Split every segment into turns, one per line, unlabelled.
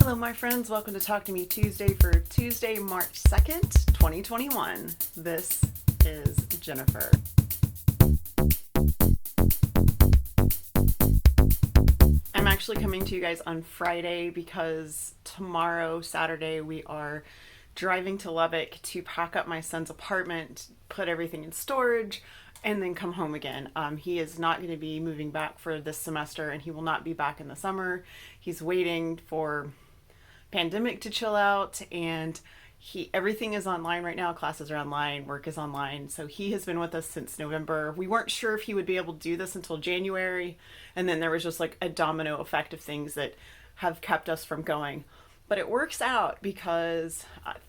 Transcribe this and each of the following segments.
Hello my friends, welcome to Talk to Me Tuesday for Tuesday, March 2nd, 2021. This is Jennifer. I'm actually coming to you guys on Friday because tomorrow, Saturday, we are driving to Lubbock to pack up my son's apartment, put everything in storage, and then come home again. He is not going to be moving back for this semester, and he will not be back in the summer. He's waiting for pandemic to chill out, and everything is online right now. Classes are online, work is online. So he has been with us since November. We weren't sure if he would be able to do this until January, and then there was just like a domino effect of things that have kept us from going. But it works out because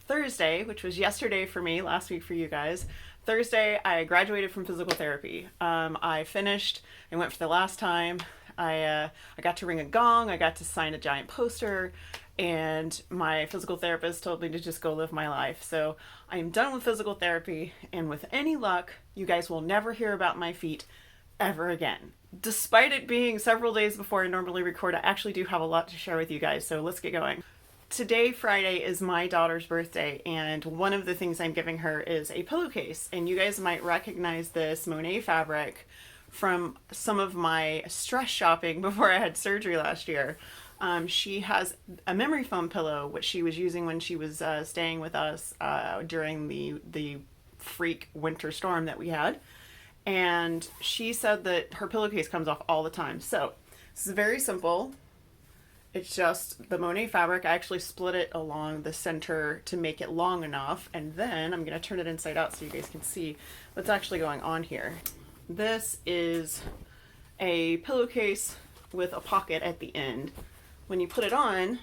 Thursday, which was yesterday for me, last week for you guys, Thursday I graduated from physical therapy. I finished and went for the last time. I got to ring a gong, I got to sign a giant poster, and my physical therapist told me to just go live my life. So I am done with physical therapy, and with any luck, you guys will never hear about my feet ever again. Despite it being several days before I normally record, I actually do have a lot to share with you guys, so let's get going. Today, Friday, is my daughter's birthday, and one of the things I'm giving her is a pillowcase. And you guys might recognize this Monet fabric from some of my stress shopping before I had surgery last year. She has a memory foam pillow, which she was using when she was staying with us during the freak winter storm that we had. And she said that her pillowcase comes off all the time. So this is very simple. It's just the Monet fabric. I actually split it along the center to make it long enough. And then I'm going to turn it inside out so you guys can see what's actually going on here. This is a pillowcase with a pocket at the end. When you put it on,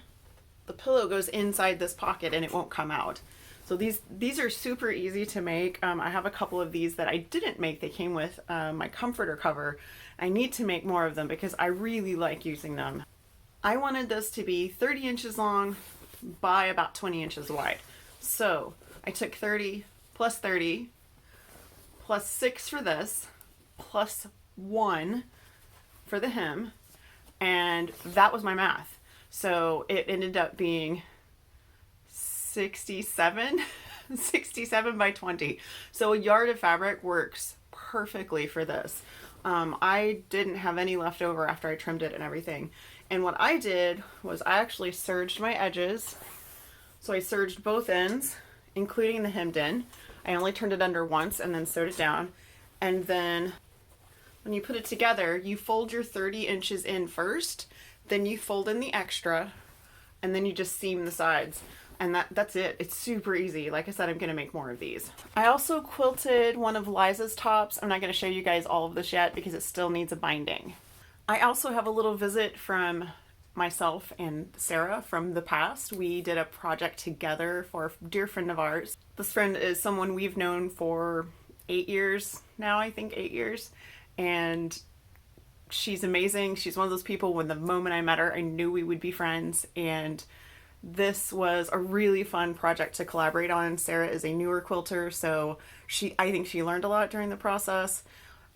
the pillow goes inside this pocket and it won't come out. So these are super easy to make. I have a couple of these that I didn't make. They came with my comforter cover. I need to make more of them because I really like using them. I wanted this to be 30 inches long by about 20 inches wide. So I took 30 plus 30 plus 6 for this plus 1 for the hem, and that was my math. So it ended up being 67 by 20. So a yard of fabric works perfectly for this. I didn't have any left over after I trimmed it and everything. And what I did was I actually serged my edges. So I serged both ends, including the hemmed in. I only turned it under once and then sewed it down. And then when you put it together, you fold your 30 inches in first, then you fold in the extra, and then you just seam the sides. And that's it. It's super easy. Like I said, I'm going to make more of these. I also quilted one of Liza's tops. I'm not going to show you guys all of this yet because it still needs a binding. I also have a little visit from myself and Sarah from the past. We did a project together for a dear friend of ours. This friend is someone we've known for 8 years now, I think 8 years. And she's amazing. She's one of those people, when the moment I met her, I knew we would be friends. And this was a really fun project to collaborate on. Sarah is a newer quilter, so I think she learned a lot during the process.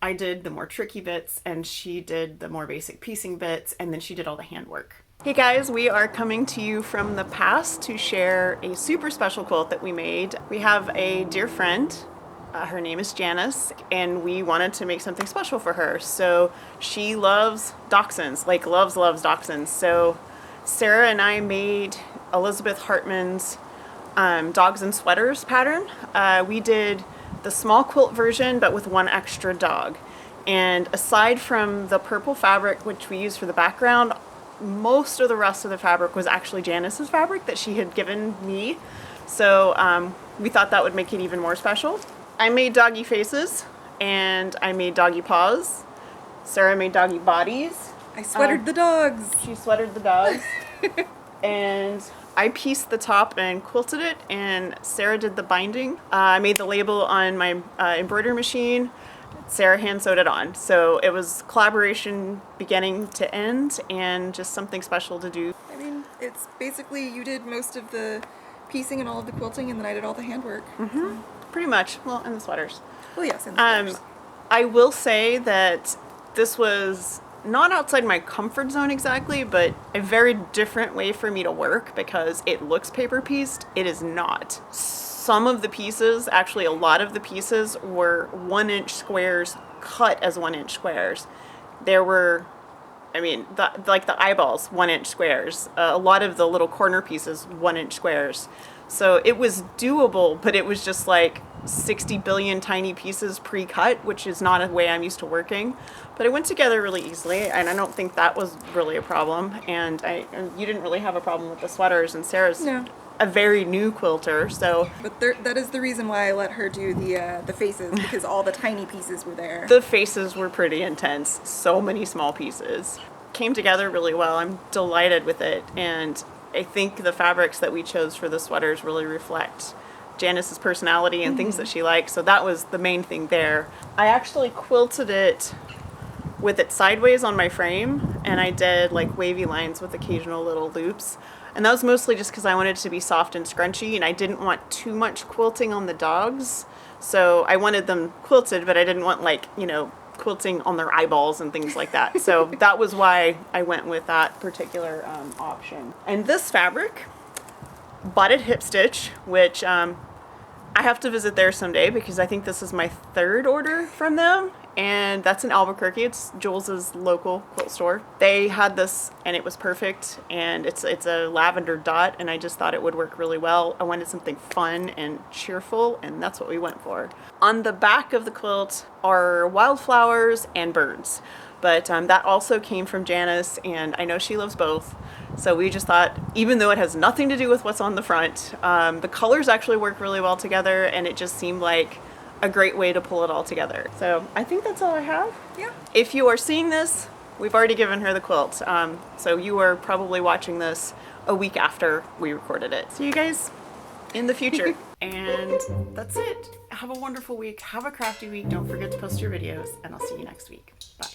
I did the more tricky bits, and she did the more basic piecing bits, and then she did all the handwork. Hey guys, we are coming to you from the past to share a super special quilt that we made. We have a dear friend. Her name is Janice, and we wanted to make something special for her. So she loves dachshunds, like loves dachshunds. So Sarah and I made Elizabeth Hartman's Dogs and Sweaters pattern. We did the small quilt version, but with one extra dog. And aside from the purple fabric, which we used for the background, most of the rest of the fabric was actually Janice's fabric that she had given me. So we thought that would make it even more special. I made doggy faces, and I made doggy paws. Sarah made doggy bodies.
I sweatered the dogs.
She sweatered the dogs. And I pieced the top and quilted it, and Sarah did the binding. I made the label on my embroidery machine. Sarah hand sewed it on. So it was collaboration beginning to end, and just something special to do.
I mean, it's basically you did most of the piecing and all of the quilting, and then I did all the handwork.
Mm-hmm. Pretty much. Well, and the sweaters.
Well, yes, and the sweaters.
I will say that this was not outside my comfort zone exactly, but a very different way for me to work because it looks paper pieced. It is not. Some of the pieces, actually a lot of the pieces, were 1-inch squares cut as 1-inch squares. There were, I mean, like the eyeballs, 1-inch squares. A lot of the little corner pieces, 1-inch squares. So it was doable, but it was just like 60 billion tiny pieces pre-cut, which is not a way I'm used to working. But it went together really easily, and I don't think that was really a problem. And you didn't really have a problem with the sweaters, and Sarah's
No.
a very new quilter, so
But that is the reason why I let her do the faces, because all the tiny pieces were there.
the faces were pretty intense. So many small pieces. Came together really well. I'm delighted with it, and I think the fabrics that we chose for the sweaters really reflect Janice's personality and things that she likes, so that was the main thing there. I actually quilted it with it sideways on my frame, and I did like wavy lines with occasional little loops. And that was mostly just because I wanted it to be soft and scrunchy, and I didn't want too much quilting on the dogs. So I wanted them quilted, but I didn't want, like, you know, quilting on their eyeballs and things like that. So that was why I went with that particular option. And this fabric, bought at Hip Stitch, which I have to visit there someday because I think this is my third order from them. And that's in Albuquerque. It's Jules's local quilt store. They had this and it was perfect, and it's a lavender dot, and I just thought it would work really well. I wanted something fun and cheerful, and that's what we went for. On the back of the quilt are wildflowers and birds, but that also came from Janice, and I know she loves both. So we just thought, even though it has nothing to do with what's on the front, the colors actually work really well together, and it just seemed like a great way to pull it all together. So I think that's all I have.
Yeah.
If you are seeing this, we've already given her the quilt. So you are probably watching this a week after we recorded it. See you guys in the future. And that's it. Have a wonderful week. Have a crafty week. Don't forget to post your videos, and I'll see you next week. Bye.